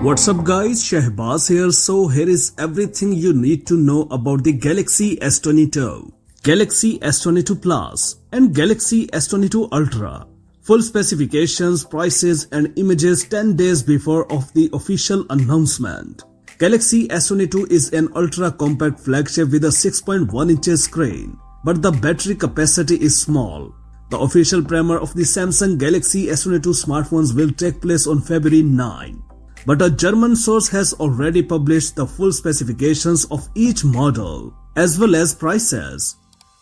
What's up guys, Shahbaz here. So here is everything you need to know about the Galaxy S22, Galaxy S22 Plus and Galaxy S22 Ultra. Full specifications, prices and images 10 days before of the official announcement. Galaxy S22 is an ultra-compact flagship with a 6.1 inches screen, but the battery capacity is small. The official premiere of the Samsung Galaxy S22 smartphones will take place on February 9. But a German source has already published the full specifications of each model, as well as prices.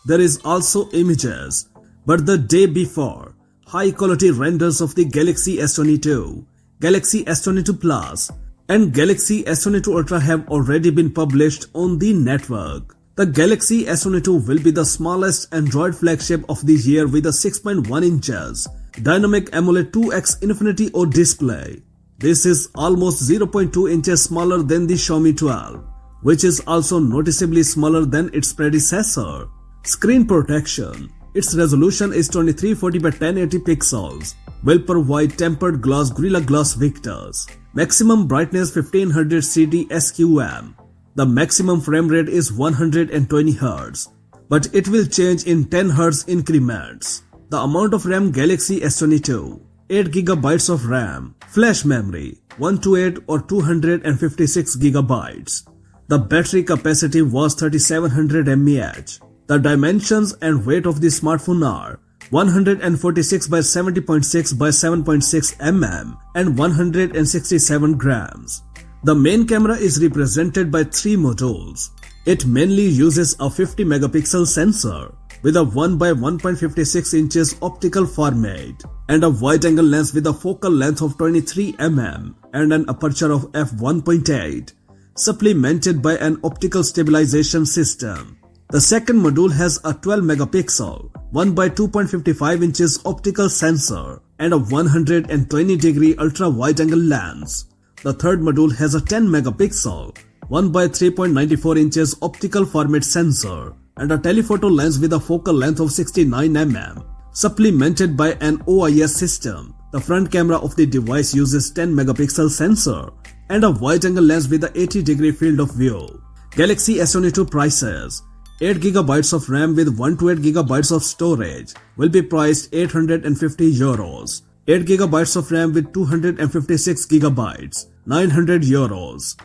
There is also images, but the day before, high-quality renders of the Galaxy S22, Galaxy S22 Plus, and Galaxy S22 Ultra have already been published on the network. The Galaxy S22 will be the smallest Android flagship of the year with a 6.1 inches dynamic AMOLED 2x Infinity O display. This is almost 0.2 inches smaller than the Xiaomi 12, which is also noticeably smaller than its predecessor. Screen protection. Its resolution is 2340 by 1080 pixels, will provide tempered glass Gorilla Glass Victus. Maximum brightness 1500 CD SQM. The maximum frame rate is 120 Hz, but it will change in 10 Hz increments. The amount of RAM Galaxy S22, 8GB of RAM, flash memory, 128 or 256 GB. The battery capacity was 3700 mAh. The dimensions and weight of the smartphone are 146 by 70.6 by 7.6 mm and 167 grams. The main camera is represented by 3 modules. It mainly uses a 50 megapixel sensor with a 1 by 1.56 inches optical format and a wide-angle lens with a focal length of 23 mm and an aperture of f1.8, supplemented by an optical stabilization system. The second module has a 12 megapixel, 1 by 2.55 inches optical sensor and a 120 degree ultra-wide-angle lens. The third module has a 10 megapixel, 1 by 3.94 inches optical format sensor and a telephoto lens with a focal length of 69 mm, supplemented by an OIS system. The front camera of the device uses 10 megapixel sensor and a wide-angle lens with a 80 degree field of view. Galaxy S22 prices. 8GB of RAM with 128GB of storage will be priced €850. 8GB of RAM with 256GB, €900.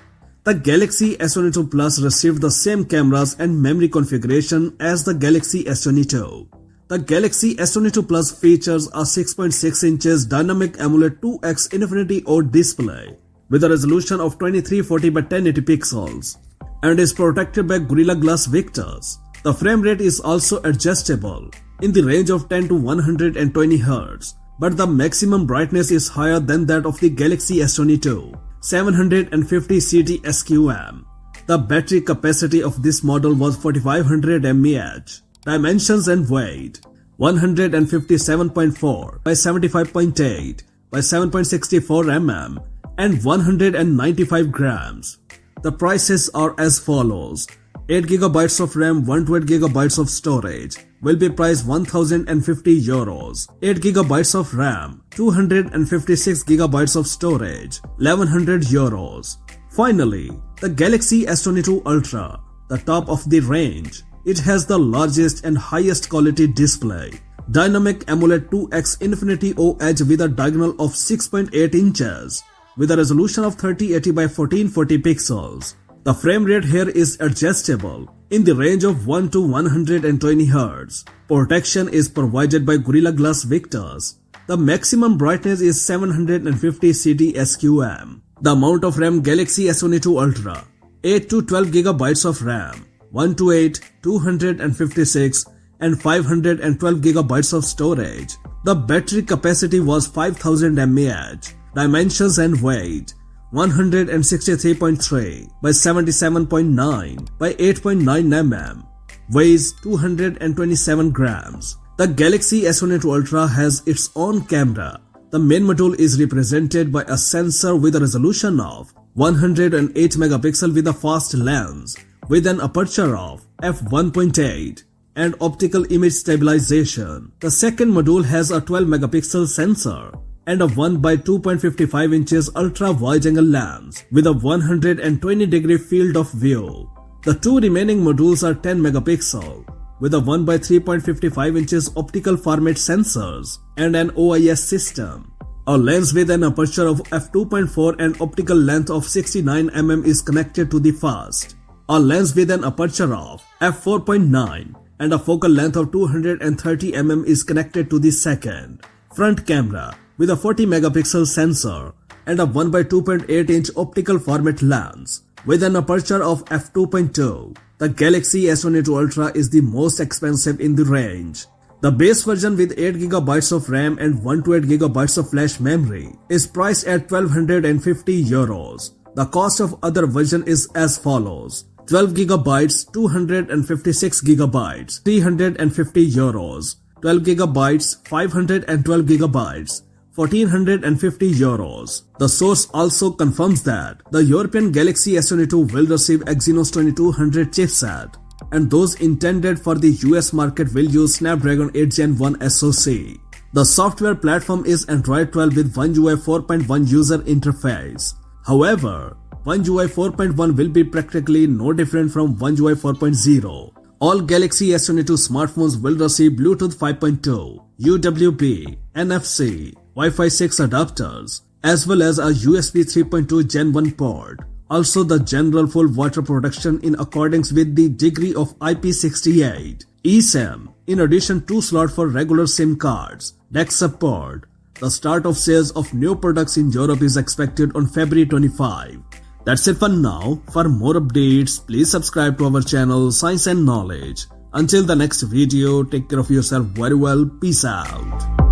The Galaxy S22 Plus received the same cameras and memory configuration as the Galaxy S22. The Galaxy S22 Plus features a 6.6 inches dynamic AMOLED 2x Infinity O display with a resolution of 2340 by 1080 pixels and is protected by Gorilla Glass Victus. The frame rate is also adjustable in the range of 10 to 120 Hz, but the maximum brightness is higher than that of the Galaxy S22, 750 CD SQM. The battery capacity of this model was 4500 mAh. Dimensions and weight: 157.4 by 75.8 by 7.64 mm and 195 grams. The prices are as follows. 8GB of RAM, 128GB of storage will be priced €1050. 8GB of RAM, 256GB of storage, €1100. Finally, the Galaxy S22 Ultra, the top of the range. It has the largest and highest quality display. Dynamic AMOLED 2x Infinity O Edge with a diagonal of 6.8 inches with a resolution of 3080 by 1440 pixels. The frame rate here is adjustable in the range of 1 to 120 Hz. Protection is provided by Gorilla Glass Victus. The maximum brightness is 750 CD SQM. The amount of RAM Galaxy S22 Ultra: 8 to 12GB of RAM, 128, 256 and 512GB of storage. The battery capacity was 5000 mAh. Dimensions and weight: 163.3 by 77.9 by 8.9 mm, weighs 227 grams. The Galaxy S22 Ultra has its own camera. The main module is represented by a sensor with a resolution of 108 megapixel with a fast lens with an aperture of f1.8 and optical image stabilization. The second module has a 12 megapixel sensor and a 1 by 2.55 inches ultra wide-angle lens with a 120-degree field of view. The two remaining modules are 10 megapixel with a 1 by 3.55 inches optical format sensors and an OIS system. A lens with an aperture of f2.4 and optical length of 69 mm is connected to the first. A lens with an aperture of f4.9 and a focal length of 230 mm is connected to the second. Front camera with a 40 megapixel sensor and a 1 by 2.8 inch optical format lens with an aperture of f2.2. The Galaxy S22 Ultra is the most expensive in the range. The base version with 8GB of RAM and 128GB of flash memory is priced at €1250. The cost of other version is as follows: 12GB, 256GB, €350, 12GB, 512GB, €1,450. The source also confirms that the European Galaxy S22 will receive Exynos 2200 chipset, and those intended for the US market will use Snapdragon 8 Gen 1 SoC. The software platform is Android 12 with One UI 4.1 user interface. However, One UI 4.1 will be practically no different from One UI 4.0. All Galaxy S22 smartphones will receive Bluetooth 5.2, UWB, NFC, Wi-Fi 6 adapters, as well as a USB 3.2 Gen 1 port. Also, the general full water protection in accordance with the degree of IP68, eSIM, in addition 2 slots for regular SIM cards, DeX support. The start of sales of new products in Europe is expected on February 25. That's it for now. For more updates, please subscribe to our channel Science and Knowledge. Until the next video, take care of yourself very well. Peace out.